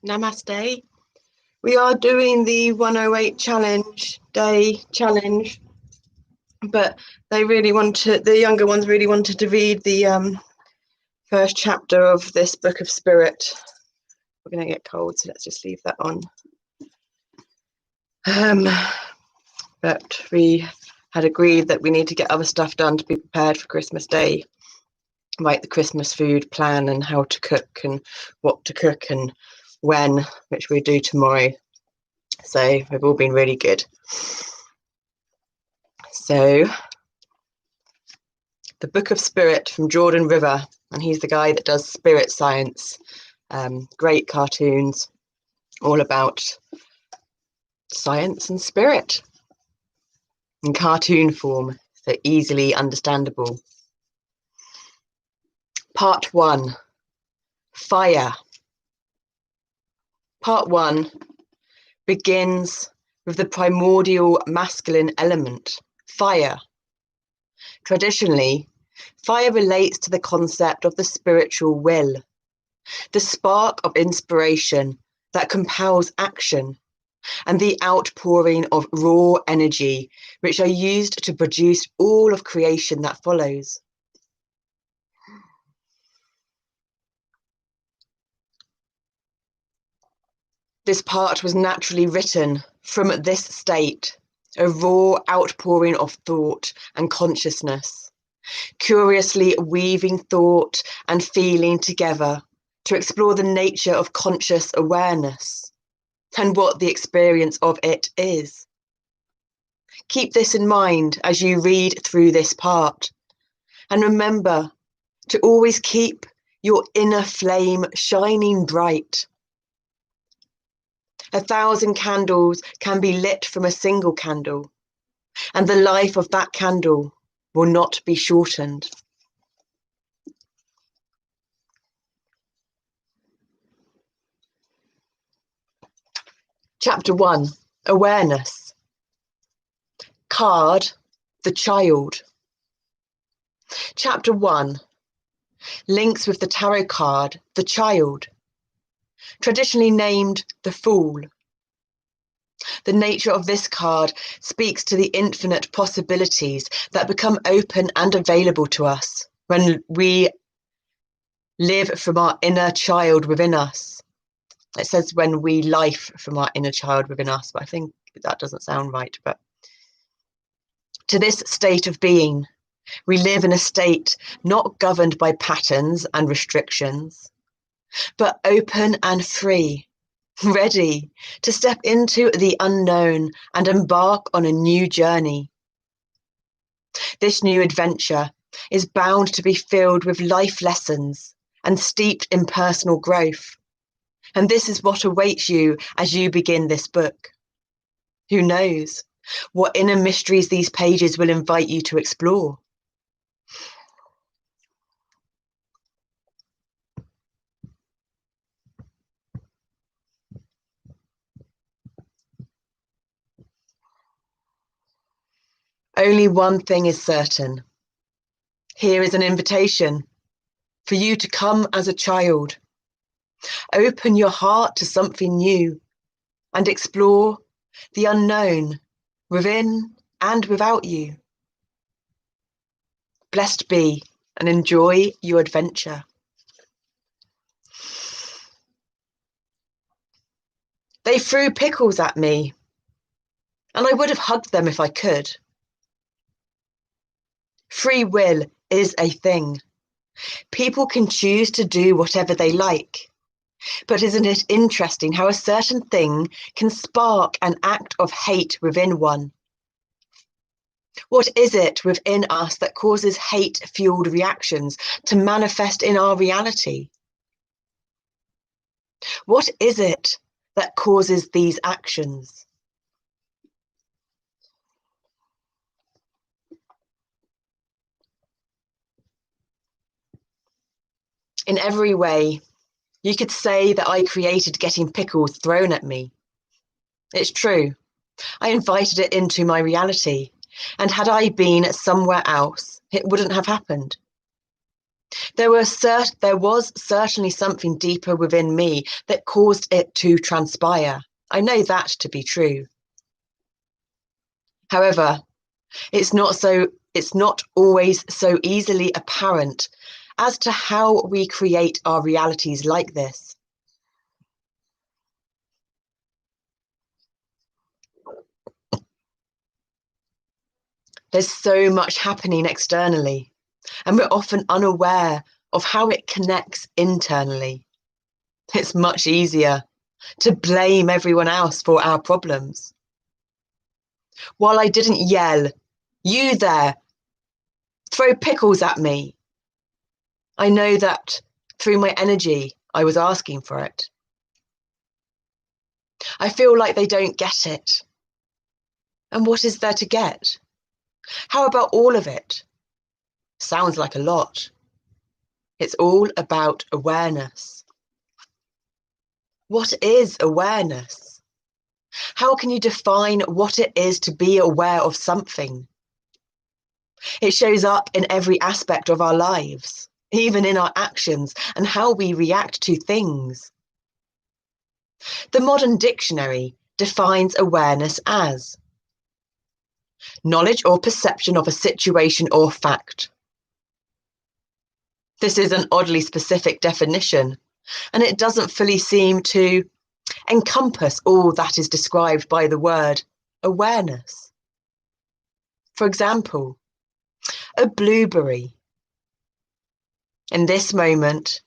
Namaste. We are doing the 108 day challenge, but they really wanted, the younger ones really wanted to read the first chapter of this book of spirit. We're going to get cold, so let's just leave that on. But we had agreed that we need to get other stuff done to be prepared for Christmas Day. Write the Christmas food plan and how to cook and what to cook and when, which we do tomorrow. So we've all been really good. So the Book of Spirit from Jordan River, and he's the guy that does spirit science. Great cartoons, all about science and spirit in cartoon form, so easily understandable. Part 1, Fire. Part 1 begins with the primordial masculine element, fire. Traditionally, fire relates to the concept of the spiritual will, the spark of inspiration that compels action, and the outpouring of raw energy which are used to produce all of creation that follows. This part was naturally written from this state, a raw outpouring of thought and consciousness, curiously weaving thought and feeling together to explore the nature of conscious awareness and what the experience of it is. Keep this in mind as you read through this part, and remember to always keep your inner flame shining bright. 1,000 candles can be lit from a single candle, and the life of that candle will not be shortened. Chapter 1, Awareness. Card, the child. Chapter 1, links with the tarot card, the child, traditionally named the Fool. The nature of this card speaks to the infinite possibilities that become open and available to us when we live from our inner child within us. It says when we life from our inner child within us, but I think that doesn't sound right. But to this state of being, we live in a state not governed by patterns and restrictions, but open and free, ready to step into the unknown and embark on a new journey. This new adventure is bound to be filled with life lessons and steeped in personal growth. And this is what awaits you as you begin this book. Who knows what inner mysteries these pages will invite you to explore? Only one thing is certain. Here is an invitation for you to come as a child. Open your heart to something new and explore the unknown within and without you. Blessed be and enjoy your adventure. They threw pickles at me, and I would have hugged them if I could. Free will is a thing. People can choose to do whatever they like. But isn't it interesting how a certain thing can spark an act of hate within one? What is it within us that causes hate-fueled reactions to manifest in our reality? What is it that causes these actions? In every way, you could say that I created getting pickles thrown at me. It's true. I invited it into my reality, and had I been somewhere else, it wouldn't have happened. There was certainly something deeper within me that caused it to transpire. I know that to be true. However, it's not always so easily apparent as to how we create our realities like this. There's so much happening externally, and we're often unaware of how it connects internally. It's much easier to blame everyone else for our problems. While I didn't yell, "You there, throw pickles at me," I know that through my energy, I was asking for it. I feel like they don't get it. And what is there to get? How about all of it? Sounds like a lot. It's all about awareness. What is awareness? How can you define what it is to be aware of something? It shows up in every aspect of our lives, even in our actions and how we react to things. The modern dictionary defines awareness as knowledge or perception of a situation or fact. This is an oddly specific definition, and it doesn't fully seem to encompass all that is described by the word awareness. For example, a blueberry. In this moment,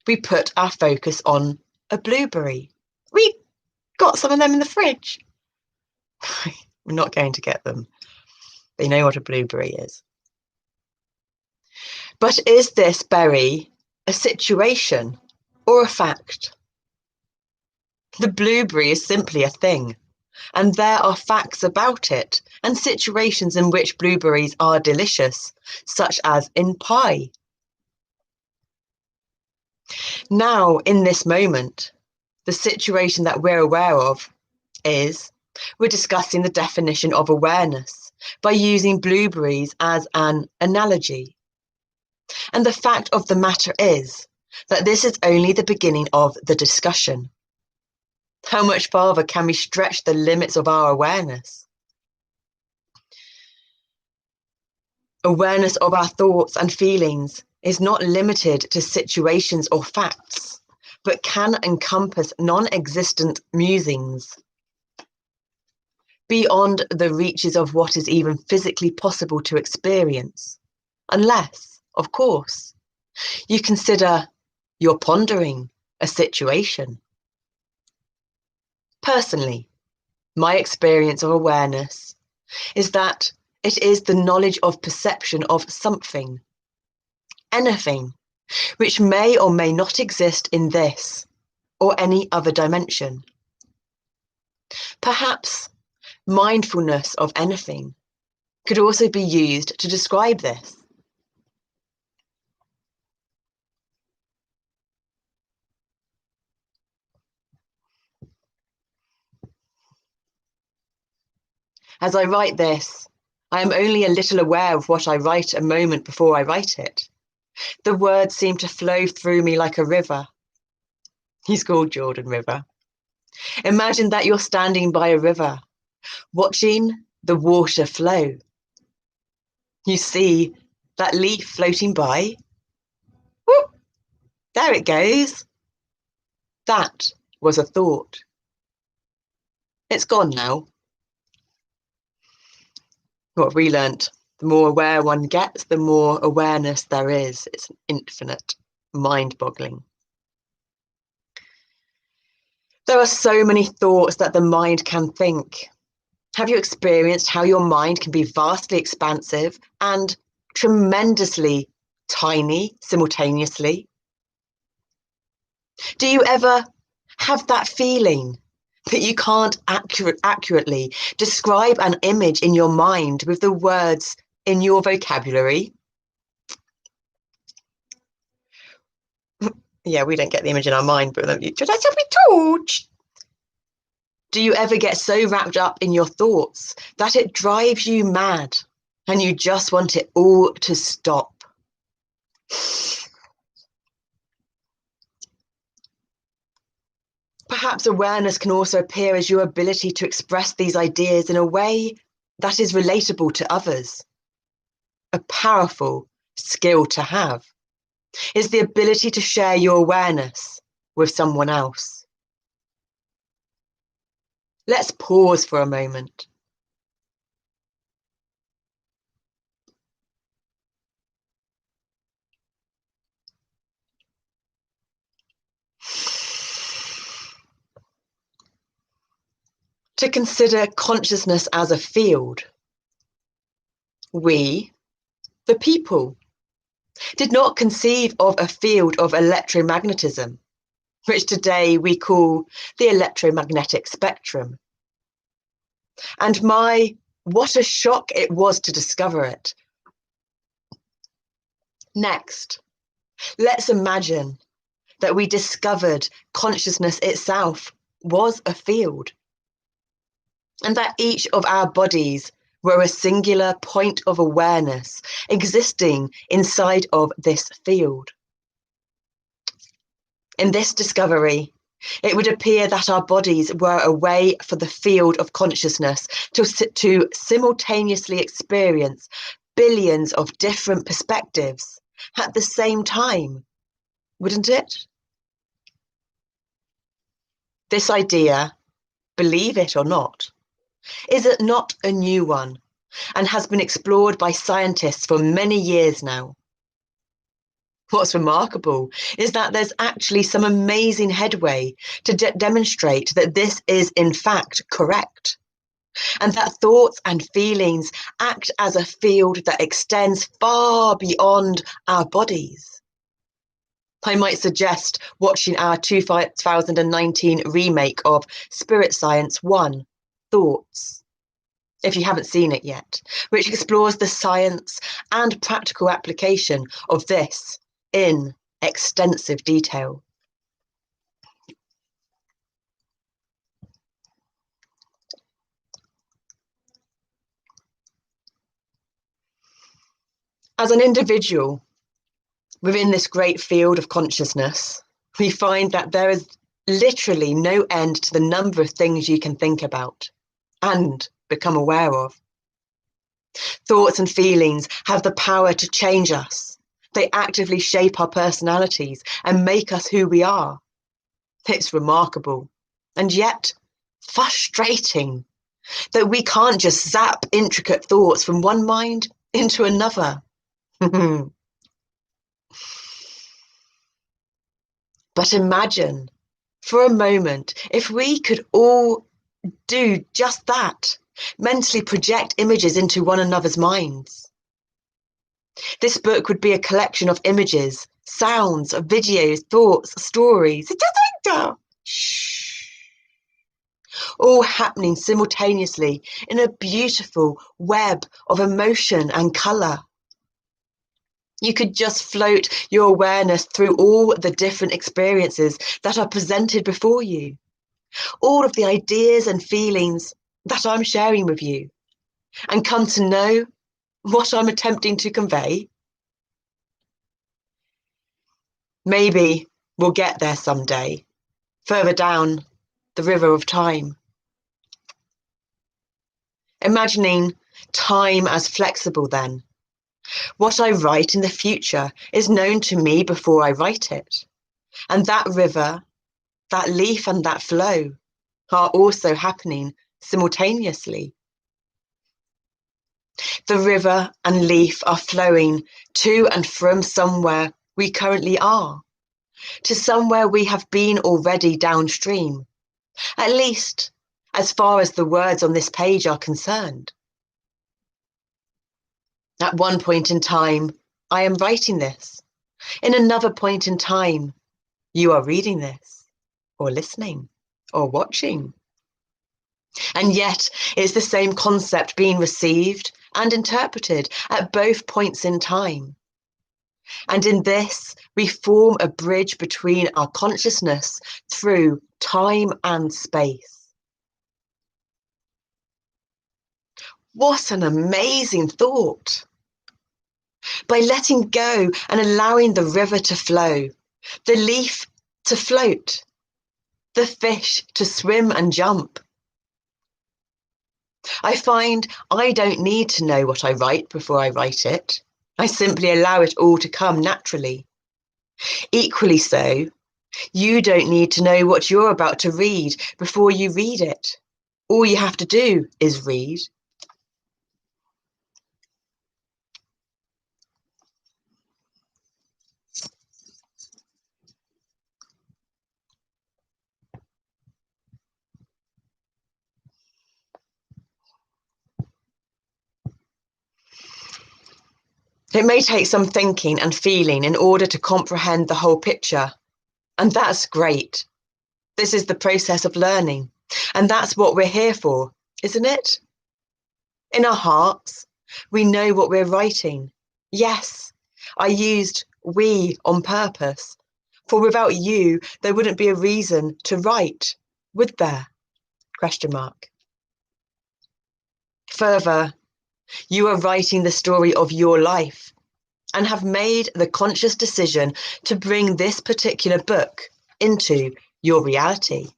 we put our focus on a blueberry. We got some of them in the fridge. We're not going to get them. They know what a blueberry is. But is this berry a situation or a fact? The blueberry is simply a thing, and there are facts about it and situations in which blueberries are delicious, such as in pie. Now, in this moment, the situation that we're aware of is we're discussing the definition of awareness by using blueberries as an analogy. And the fact of the matter is that this is only the beginning of the discussion. How much farther can we stretch the limits of our awareness? Awareness of our thoughts and feelings is not limited to situations or facts, but can encompass non-existent musings beyond the reaches of what is even physically possible to experience, unless, of course, you consider you're pondering a situation. Personally, my experience of awareness is that it is the knowledge of perception of something, anything, which may or may not exist in this or any other dimension. Perhaps mindfulness of anything could also be used to describe this. As I write this, I am only a little aware of what I write a moment before I write it. The words seem to flow through me like a river. He's called Jordan River. Imagine that you're standing by a river, watching the water flow. You see that leaf floating by. Whoop, there it goes. That was a thought. It's gone now. What have we learnt? The more aware one gets, the more awareness there is. It's infinite, mind-boggling. There are so many thoughts that the mind can think. Have you experienced how your mind can be vastly expansive and tremendously tiny simultaneously? Do you ever have that feeling that you can't accurately describe an image in your mind with the words in your vocabulary? Yeah, we don't get the image in our mind, but that's how we talk. Do you ever get so wrapped up in your thoughts that it drives you mad and you just want it all to stop? Perhaps awareness can also appear as your ability to express these ideas in a way that is relatable to others. A powerful skill to have is the ability to share your awareness with someone else. Let's pause for a moment. To consider consciousness as a field. We, the people, did not conceive of a field of electromagnetism, which today we call the electromagnetic spectrum. And what a shock it was to discover it. Next, let's imagine that we discovered consciousness itself was a field, and that each of our bodies were a singular point of awareness existing inside of this field. In this discovery, it would appear that our bodies were a way for the field of consciousness to simultaneously experience billions of different perspectives at the same time, wouldn't it? This idea, believe it or not, is it not a new one and has been explored by scientists for many years now. What's remarkable is that there's actually some amazing headway to demonstrate that this is in fact correct, and that thoughts and feelings act as a field that extends far beyond our bodies. I might suggest watching our 2019 remake of Spirit Science 1, Thoughts, if you haven't seen it yet, which explores the science and practical application of this in extensive detail. As an individual within this great field of consciousness, we find that there is literally no end to the number of things you can think about and become aware of. Thoughts and feelings have the power to change us. They actively shape our personalities and make us who we are. It's remarkable and yet frustrating that we can't just zap intricate thoughts from one mind into another. But imagine for a moment if we could all do just that, mentally project images into one another's minds. This book would be a collection of images, sounds, videos, thoughts, stories, all happening simultaneously in a beautiful web of emotion and colour. You could just float your awareness through all the different experiences that are presented before you, all of the ideas and feelings that I'm sharing with you, and come to know what I'm attempting to convey. Maybe we'll get there someday, further down the river of time. Imagining time as flexible then. What I write in the future is known to me before I write it. And that river, that leaf and that flow are also happening simultaneously. The river and leaf are flowing to and from somewhere we currently are, to somewhere we have been already downstream, at least as far as the words on this page are concerned. At one point in time, I am writing this. In another point in time, you are reading this, or listening, or watching. And yet, it's the same concept being received and interpreted at both points in time. And in this, we form a bridge between our consciousness through time and space. What an amazing thought! By letting go and allowing the river to flow, the leaf to float, the fish to swim and jump. I find I don't need to know what I write before I write it. I simply allow it all to come naturally. Equally so, you don't need to know what you're about to read before you read it. All you have to do is read. It may take some thinking and feeling in order to comprehend the whole picture, and that's great. This is the process of learning, and that's what we're here for, isn't it? In our hearts, we know what we're writing. Yes, I used we on purpose, for without you, there wouldn't be a reason to write, would there? ? Further, you are writing the story of your life and have made the conscious decision to bring this particular book into your reality,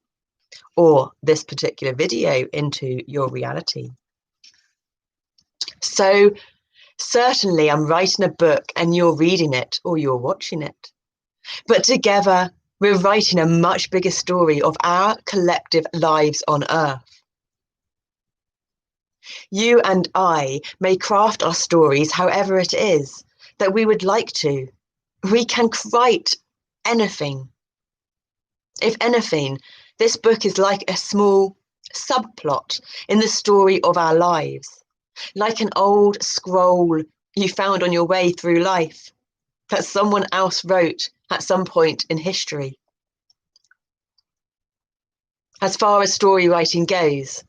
or this particular video into your reality. So certainly I'm writing a book and you're reading it or you're watching it. But together we're writing a much bigger story of our collective lives on Earth. You and I may craft our stories however it is that we would like to. We can write anything. If anything, this book is like a small subplot in the story of our lives, like an old scroll you found on your way through life that someone else wrote at some point in history. As far as story writing goes,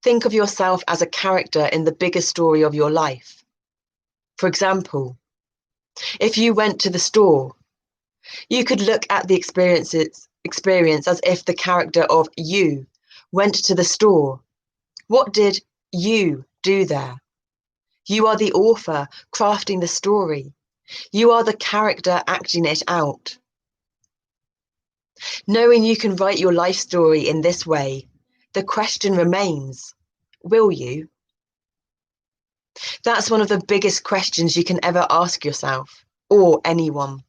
think of yourself as a character in the bigger story of your life. For example, if you went to the store, you could look at the experience as if the character of you went to the store. What did you do there? You are the author crafting the story. You are the character acting it out. Knowing you can write your life story in this way, the question remains, will you? That's one of the biggest questions you can ever ask yourself, or anyone.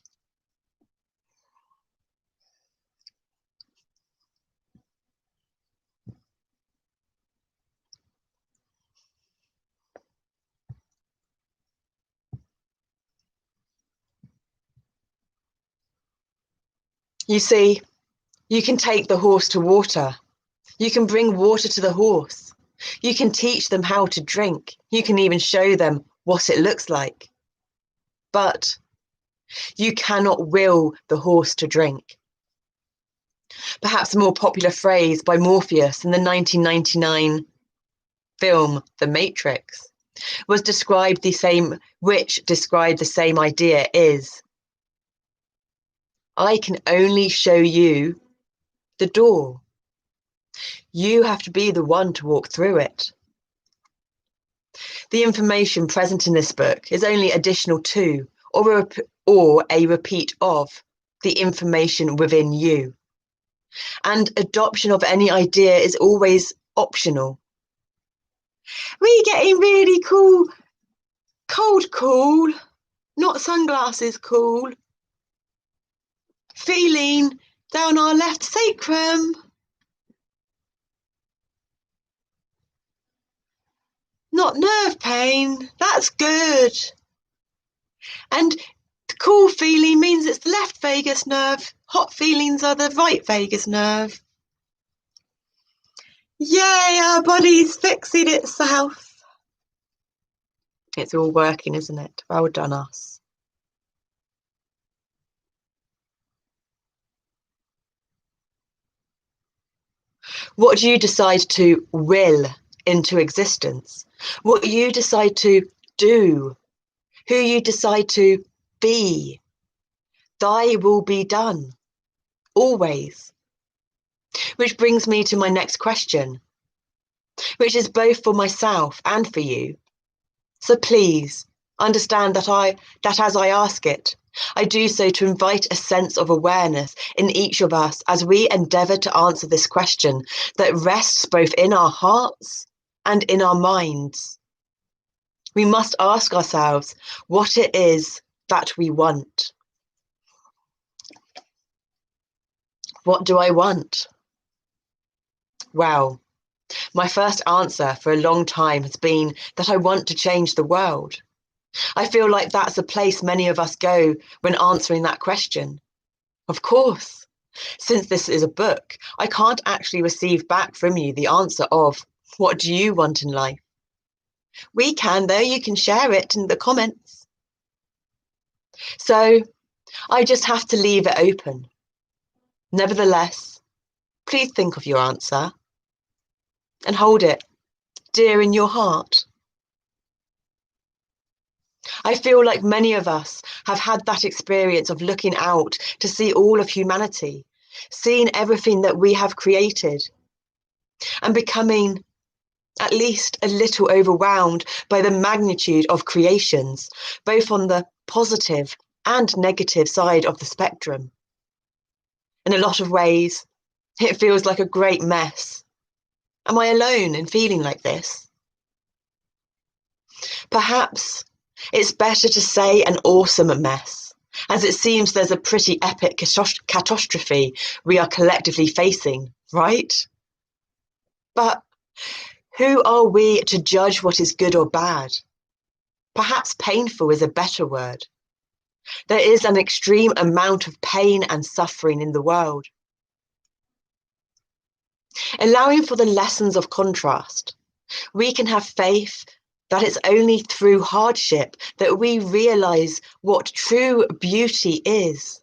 You see, you can take the horse to water. You can bring water to the horse. You can teach them how to drink. You can even show them what it looks like. But you cannot will the horse to drink. Perhaps a more popular phrase by Morpheus in the 1999 film The Matrix described the same idea is, I can only show you the door. You have to be the one to walk through it. The information present in this book is only additional to or a repeat of the information within you. And adoption of any idea is always optional. We're getting really cool, cold, not sunglasses cool. Feeling down our left sacrum. Not nerve pain, that's good. And cool feeling means it's the left vagus nerve. Hot feelings are the right vagus nerve. Yay, our body's fixing itself. It's all working, isn't it? Well done, us. What you decide to will into existence, what you decide to do, who you decide to be, thy will be done, always. Which brings me to my next question, which is both for myself and for you. So please understand that as I ask it, I do so to invite a sense of awareness in each of us as we endeavour to answer this question that rests both in our hearts and in our minds. We must ask ourselves what it is that we want. What do I want? Well, my first answer for a long time has been that I want to change the world. I feel like that's a place many of us go when answering that question. Of course, since this is a book, I can't actually receive back from you the answer of, what do you want in life? We can, though. You can share it in the comments. So I just have to leave it open. Nevertheless, please think of your answer and hold it dear in your heart. I feel like many of us have had that experience of looking out to see all of humanity, seeing everything that we have created, and becoming at least a little overwhelmed by the magnitude of creations, both on the positive and negative side of the spectrum. In a lot of ways, it feels like a great mess. Am I alone in feeling like this? Perhaps it's better to say an awesome mess, as it seems there's a pretty epic catastrophe we are collectively facing, right? But who are we to judge what is good or bad? Perhaps painful is a better word. There is an extreme amount of pain and suffering in the world. Allowing for the lessons of contrast, we can have faith that it's only through hardship that we realise what true beauty is.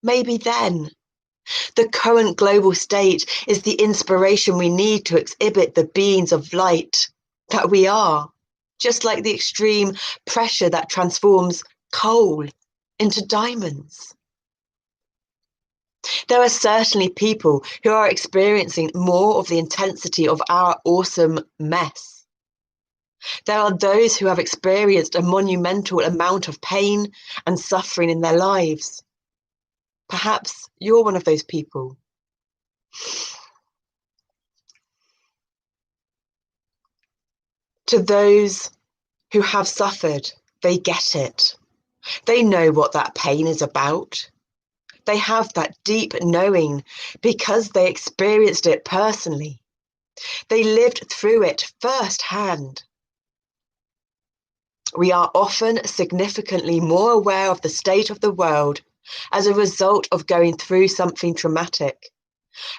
Maybe then, the current global state is the inspiration we need to exhibit the beings of light that we are, just like the extreme pressure that transforms coal into diamonds. There are certainly people who are experiencing more of the intensity of our awesome mess. There are those who have experienced a monumental amount of pain and suffering in their lives. Perhaps you're one of those people. To those who have suffered, they get it. They know what that pain is about. They have that deep knowing because they experienced it personally. They lived through it firsthand. We are often significantly more aware of the state of the world as a result of going through something traumatic,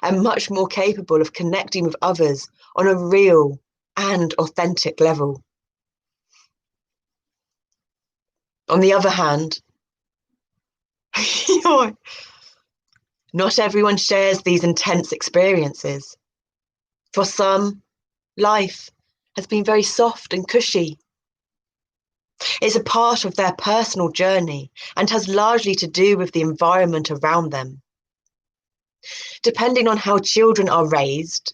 and much more capable of connecting with others on a real and authentic level. On the other hand, not everyone shares these intense experiences. For some, life has been very soft and cushy. It's a part of their personal journey and has largely to do with the environment around them. Depending on how children are raised,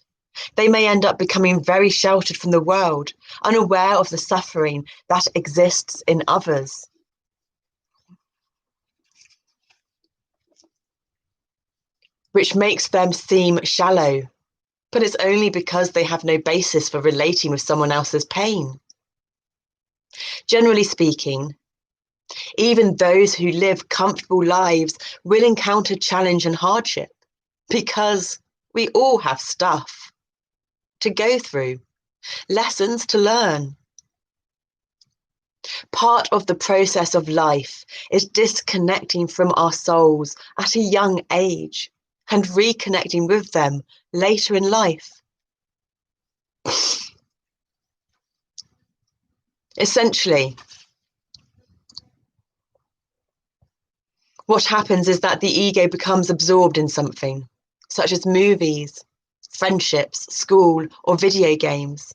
they may end up becoming very sheltered from the world, unaware of the suffering that exists in others. Which makes them seem shallow, but it's only because they have no basis for relating with someone else's pain. Generally speaking, even those who live comfortable lives will encounter challenge and hardship because we all have stuff to go through, lessons to learn. Part of the process of life is disconnecting from our souls at a young age and reconnecting with them later in life. Essentially, what happens is that the ego becomes absorbed in something, such as movies, friendships, school, or video games.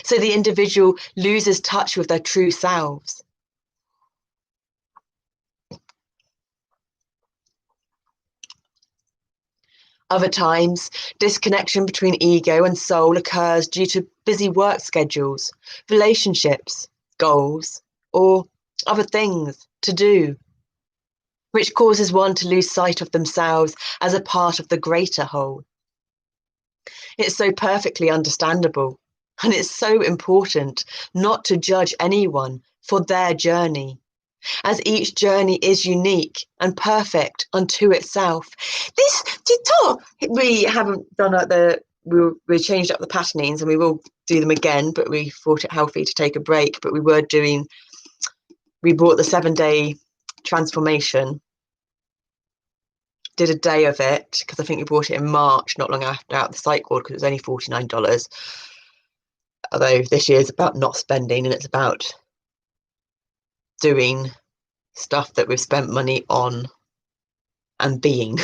So the individual loses touch with their true selves. Other times, disconnection between ego and soul occurs due to busy work schedules, relationships, goals, or other things to do, which causes one to lose sight of themselves as a part of the greater whole. It's so perfectly understandable, and it's so important not to judge anyone for their journey, as each journey is unique and perfect unto itself. We haven't done we changed up the patternings, and we will do them again, but we thought it healthy to take a break. But we bought the 7-day transformation, did a day of it, because I think we bought it in March, not long after out the cycle, because it was only $49. Although this year is about not spending, and it's about doing stuff that we've spent money on and being,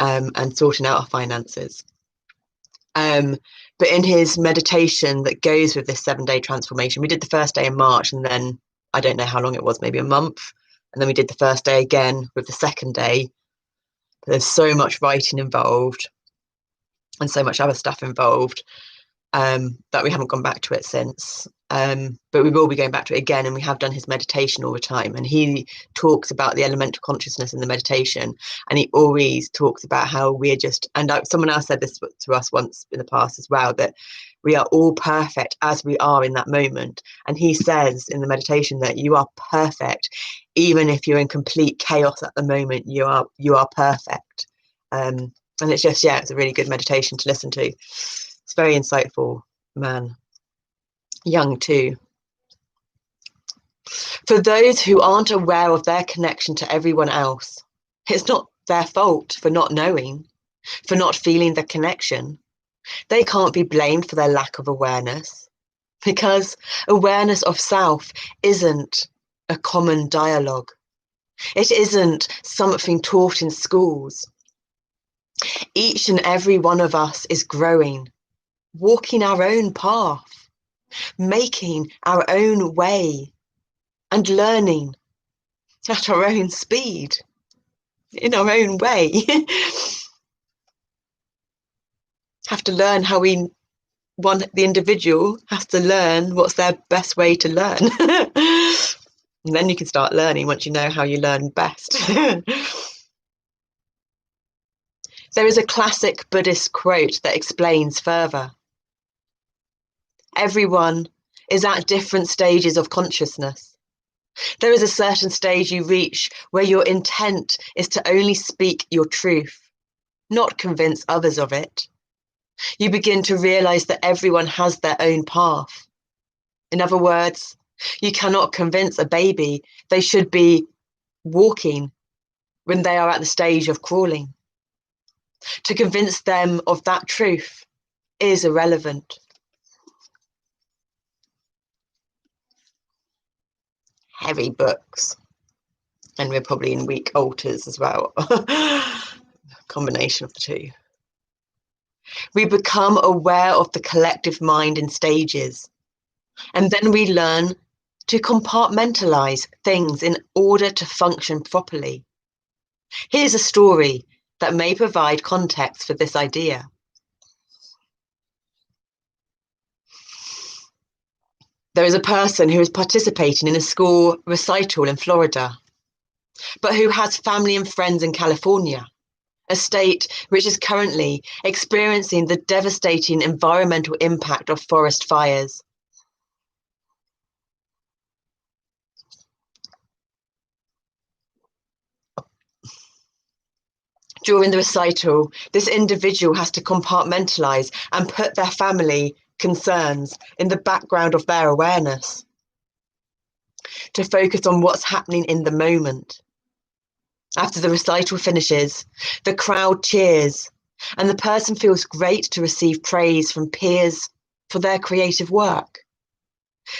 and sorting out our finances. But in his meditation that goes with this 7-day transformation, we did the first day in March, and then I don't know how long it was, maybe a month. And then we did the first day again with the second day. There's so much writing involved and so much other stuff involved that we haven't gone back to it since. But we will be going back to it again, and we have done his meditation all the time, and he talks about the elemental consciousness in the meditation, and he always talks about how we're just, and someone else said this to us once in the past as well, that we are all perfect as we are in that moment. And he says in the meditation that you are perfect even if you're in complete chaos at the moment. You are perfect. And it's just, it's a really good meditation to listen to. It's very insightful, man. Young too. For those who aren't aware of their connection to everyone else, it's not their fault for not knowing, for not feeling the connection. They can't be blamed for their lack of awareness, because awareness of self isn't a common dialogue. It isn't something taught in schools. Each and every one of us is growing, walking our own path, making our own way, and learning at our own speed, in our own way. Have to learn how we the individual has to learn what's their best way to learn. And then you can start learning once you know how you learn best. There is a classic Buddhist quote that explains further. Everyone is at different stages of consciousness. There is a certain stage you reach where your intent is to only speak your truth, not convince others of it. You begin to realize that everyone has their own path. In other words, you cannot convince a baby they should be walking when they are at the stage of crawling. To convince them of that truth is irrelevant. Heavy books. And we're probably in weak altars as well. Combination of the two. We become aware of the collective mind in stages, and then we learn to compartmentalize things in order to function properly. Here's a story that may provide context for this idea. There is a person who is participating in a school recital in Florida, but who has family and friends in California, a state which is currently experiencing the devastating environmental impact of forest fires. During the recital, this individual has to compartmentalize and put their family concerns in the background of their awareness, to focus on what's happening in the moment. After the recital finishes, the crowd cheers, and the person feels great to receive praise from peers for their creative work.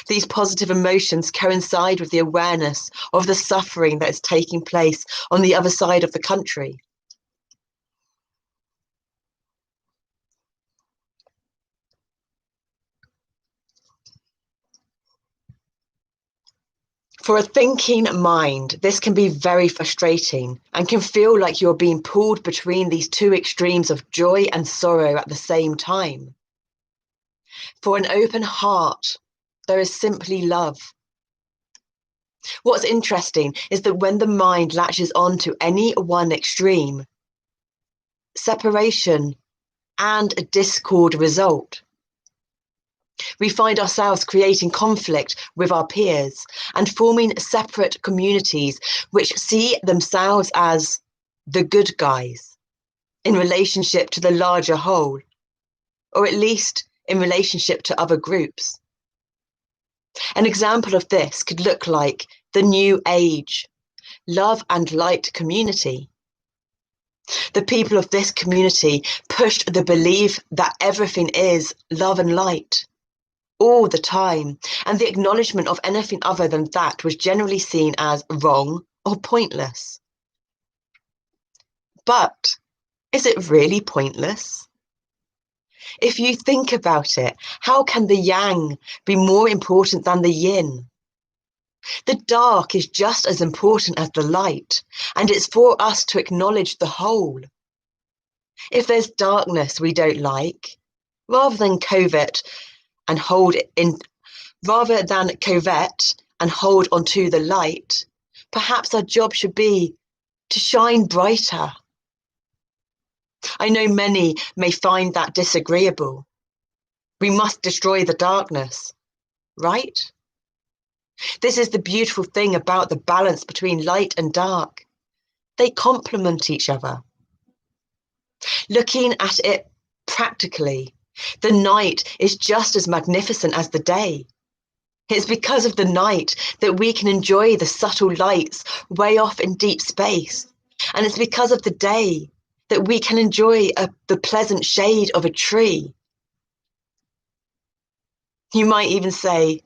These positive emotions coincide with the awareness of the suffering that is taking place on the other side of the country. For a thinking mind, this can be very frustrating and can feel like you're being pulled between these two extremes of joy and sorrow at the same time. For an open heart, there is simply love. What's interesting is that when the mind latches on to any one extreme, separation and a discord result. We find ourselves creating conflict with our peers and forming separate communities which see themselves as the good guys in relationship to the larger whole, or at least in relationship to other groups. An example of this could look like the New Age, love and light community. The people of this community pushed the belief that everything is love and light all the time, and the acknowledgement of anything other than that was generally seen as wrong or pointless. But is it really pointless? If you think about it, how can the yang be more important than the yin? The dark is just as important as the light, and it's for us to acknowledge the whole. If there's darkness we don't like, rather than covet and hold onto the light, perhaps our job should be to shine brighter. I know many may find that disagreeable. We must destroy the darkness, right? This is the beautiful thing about the balance between light and dark. They complement each other. Looking at it practically, the night is just as magnificent as the day. It's because of the night that we can enjoy the subtle lights way off in deep space. And it's because of the day that we can enjoy the pleasant shade of a tree. You might even say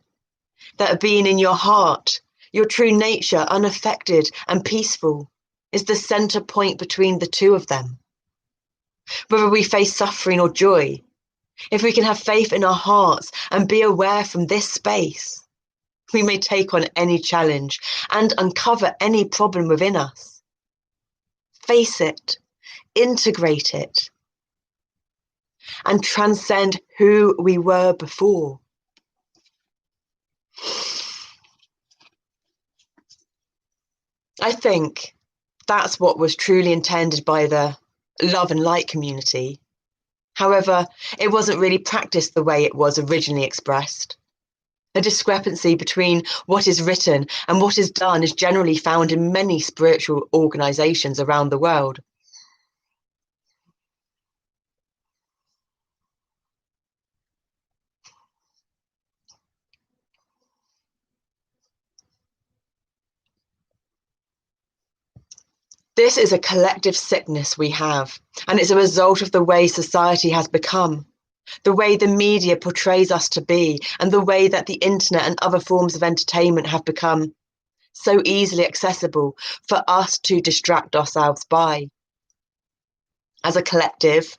that being in your heart, your true nature, unaffected and peaceful, is the center point between the two of them. Whether we face suffering or joy, if we can have faith in our hearts and be aware from this space, we may take on any challenge and uncover any problem within us. Face it, integrate it. and transcend who we were before. I think that's what was truly intended by the love and light community. However, it wasn't really practiced the way it was originally expressed. The discrepancy between what is written and what is done is generally found in many spiritual organizations around the world. This is a collective sickness we have, and it's a result of the way society has become, the way the media portrays us to be, and the way that the internet and other forms of entertainment have become so easily accessible for us to distract ourselves by. As a collective,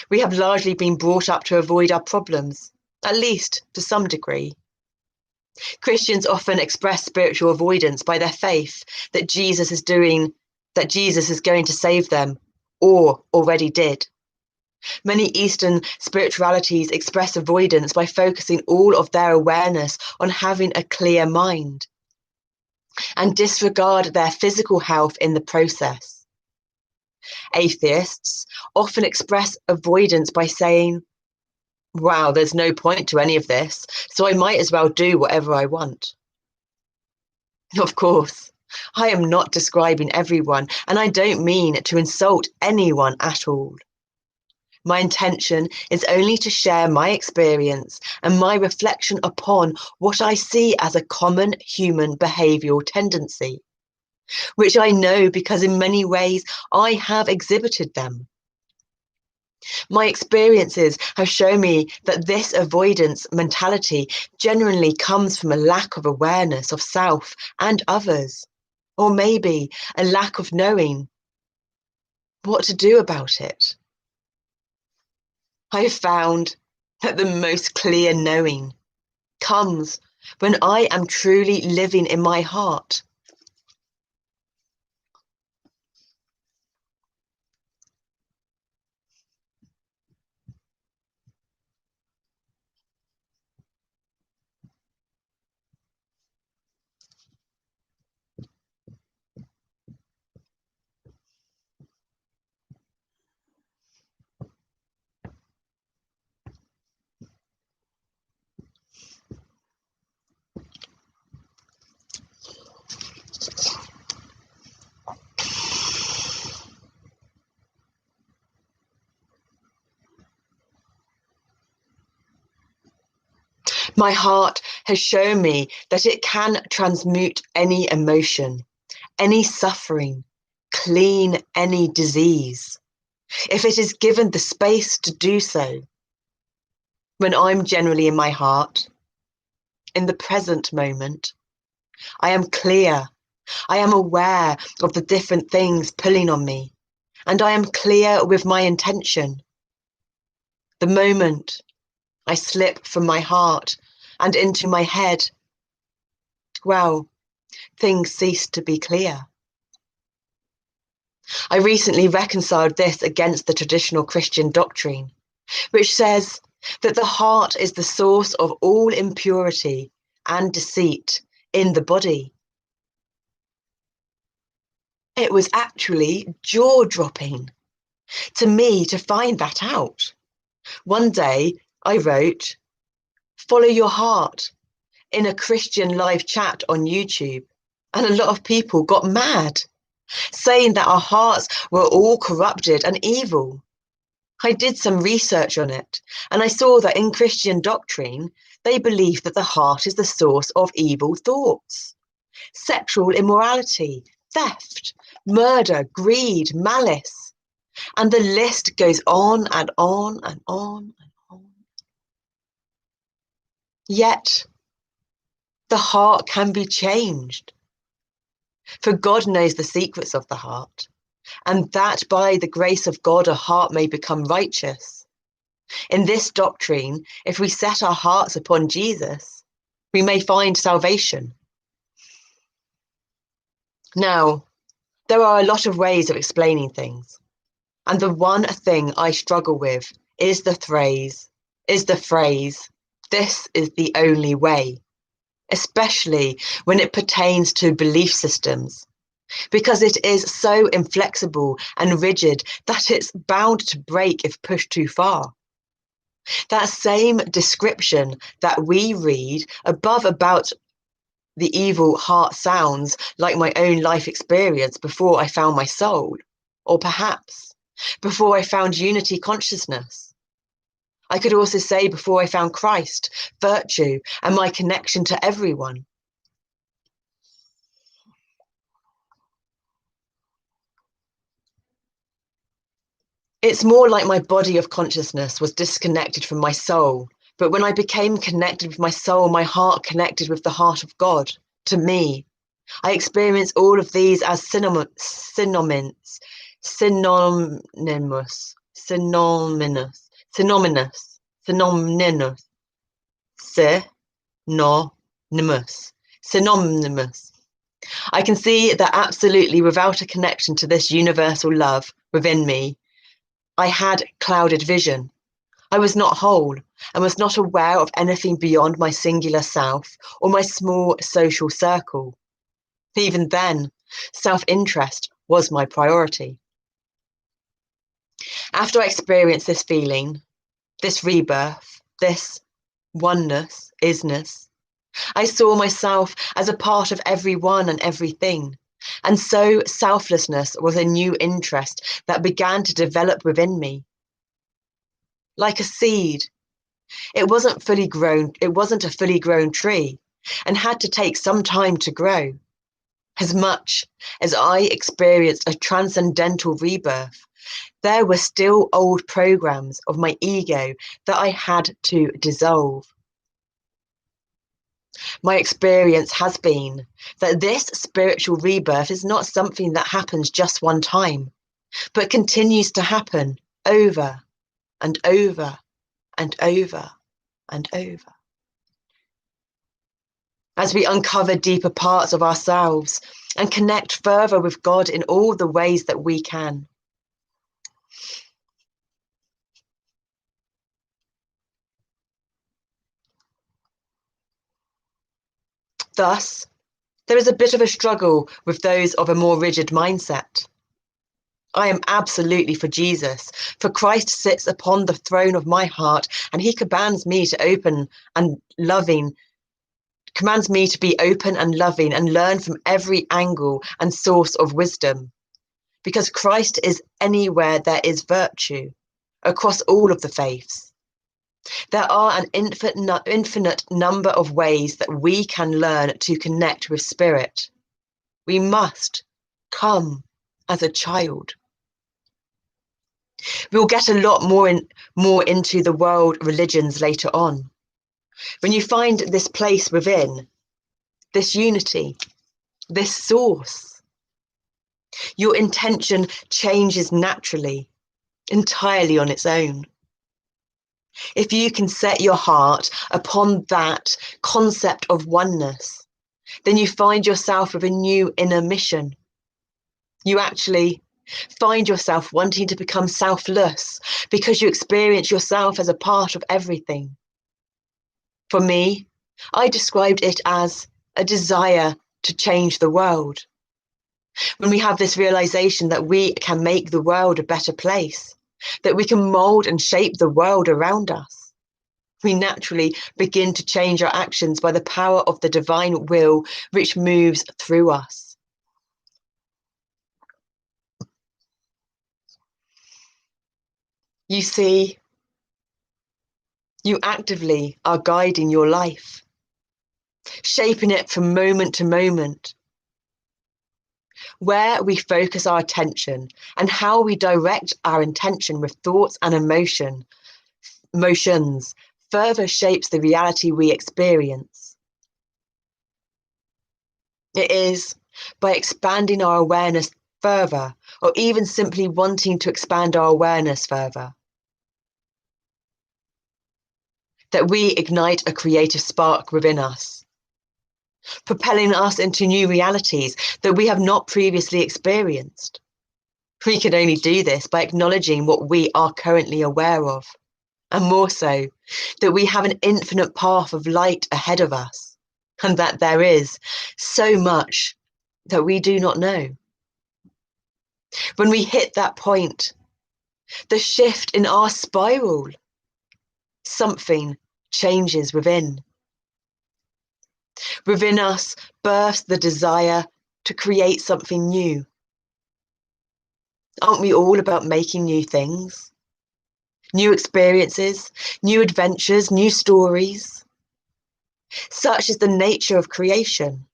we have largely been brought up to avoid our problems, at least to some degree. Christians often express spiritual avoidance by their faith that Jesus is going to save them, or already did. Many Eastern spiritualities express avoidance by focusing all of their awareness on having a clear mind and disregard their physical health in the process. Atheists often express avoidance by saying, wow, there's no point to any of this, so I might as well do whatever I want. Of course, I am not describing everyone, and I don't mean to insult anyone at all. My intention is only to share my experience and my reflection upon what I see as a common human behavioural tendency, which I know because in many ways I have exhibited them. My experiences have shown me that this avoidance mentality generally comes from a lack of awareness of self and others, or maybe a lack of knowing what to do about it. I have found that the most clear knowing comes when I am truly living in my heart. My heart has shown me that it can transmute any emotion, any suffering, clean any disease, if it is given the space to do so. When I'm generally in my heart, in the present moment, I am clear. I am aware of the different things pulling on me, and I am clear with my intention. The moment I slip from my heart and into my head, well, things cease to be clear. I recently reconciled this against the traditional Christian doctrine, which says that the heart is the source of all impurity and deceit in the body. It was actually jaw-dropping to me to find that out. One day I wrote, "Follow your heart," in a Christian live chat on YouTube, and a lot of people got mad, saying that our hearts were all corrupted and evil. I did some research on it, and I saw that in Christian doctrine, they believe that the heart is the source of evil thoughts, sexual immorality, theft, murder, greed, malice, and the list goes on and on and on and on. Yet, the heart can be changed, for God knows the secrets of the heart, and that by the grace of God a heart may become righteous. In this doctrine, if we set our hearts upon Jesus, we may find salvation. Now, there are a lot of ways of explaining things, and the one thing I struggle with is the phrase, "This is the only way," especially when it pertains to belief systems, because it is so inflexible and rigid that it's bound to break if pushed too far. That same description that we read above about the evil heart sounds like my own life experience before I found my soul, or perhaps before I found unity consciousness. I could also say before I found Christ, virtue, and my connection to everyone. It's more like my body of consciousness was disconnected from my soul, but when I became connected with my soul, my heart connected with the heart of God, to me. I experience all of these as synonymous, synonymous, synonymous, synonymous, synonymous, synonymous, synonymous. I can see that absolutely without a connection to this universal love within me, I had clouded vision. I was not whole and was not aware of anything beyond my singular self or my small social circle. Even then, self-interest was my priority. After I experienced this feeling, this rebirth, this oneness, isness, I saw myself as a part of everyone and everything. And so selflessness was a new interest that began to develop within me. Like a seed, it wasn't a fully grown tree and had to take some time to grow. As much as I experienced a transcendental rebirth, there were still old programs of my ego that I had to dissolve. My experience has been that this spiritual rebirth is not something that happens just one time, but continues to happen over and over and over and over. As we uncover deeper parts of ourselves and connect further with God in all the ways that we can. Thus, there is a bit of a struggle with those of a more rigid mindset. I am absolutely for Jesus, for Christ sits upon the throne of my heart and he commands me to be open and loving and learn from every angle and source of wisdom. Because Christ is anywhere there is virtue, across all of the faiths. There are an infinite number of ways that we can learn to connect with spirit. We must come as a child. We'll get a lot more into the world religions later on. When you find this place within, this unity, this source, your intention changes naturally, entirely on its own. If you can set your heart upon that concept of oneness, then you find yourself with a new inner mission. You actually find yourself wanting to become selfless because you experience yourself as a part of everything. For me, I described it as a desire to change the world. When we have this realization that we can make the world a better place, that we can mold and shape the world around us, we naturally begin to change our actions by the power of the divine will which moves through us. You see, you actively are guiding your life, shaping it from moment to moment. Where we focus our attention and how we direct our intention with thoughts and emotions further shapes the reality we experience. It is by expanding our awareness further, or even simply wanting to expand our awareness further, that we ignite a creative spark within us, propelling us into new realities that we have not previously experienced. We can only do this by acknowledging what we are currently aware of. and more so, that we have an infinite path of light ahead of us, and that there is so much that we do not know. When we hit that point, the shift in our spiral, something changes within. Within us bursts the desire to create something new. Aren't we all about making new things? New experiences, new adventures, new stories. Such is the nature of creation.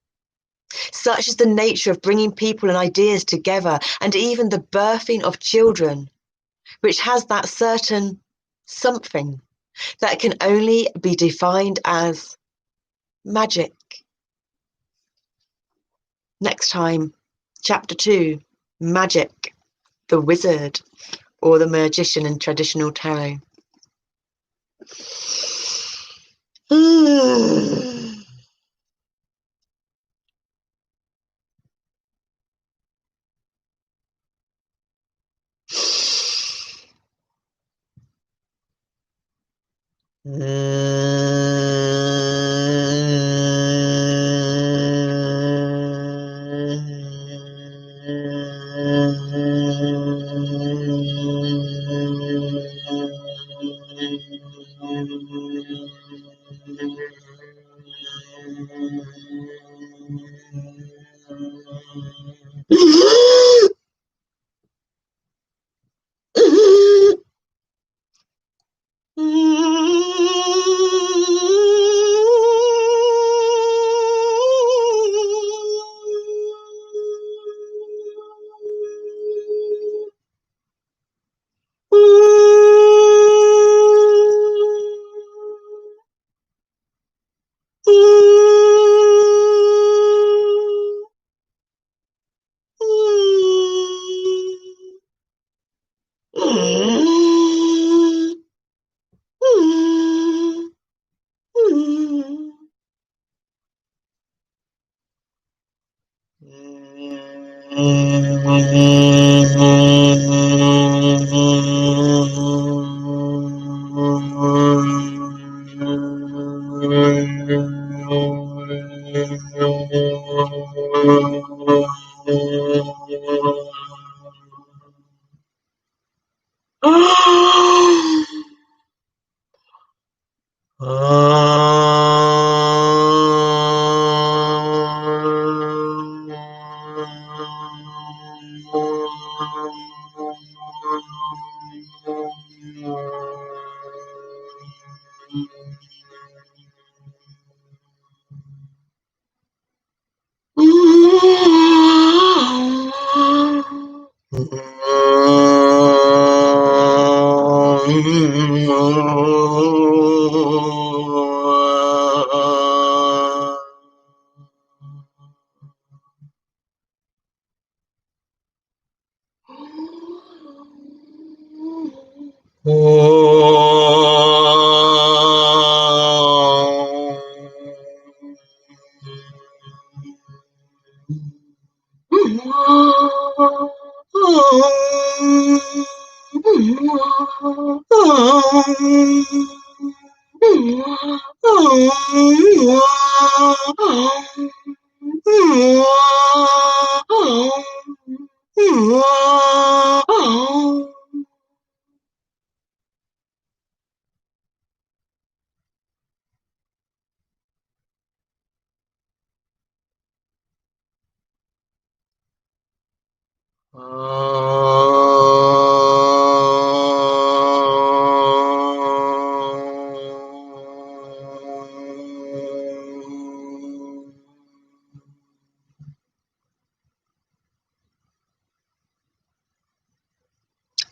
Such is the nature of bringing people and ideas together, and even the birthing of children, which has that certain something that can only be defined as magic. Next time, chapter 2, Magic, the Wizard, or the Magician in traditional tarot.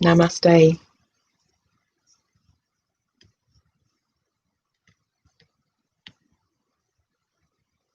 Namaste.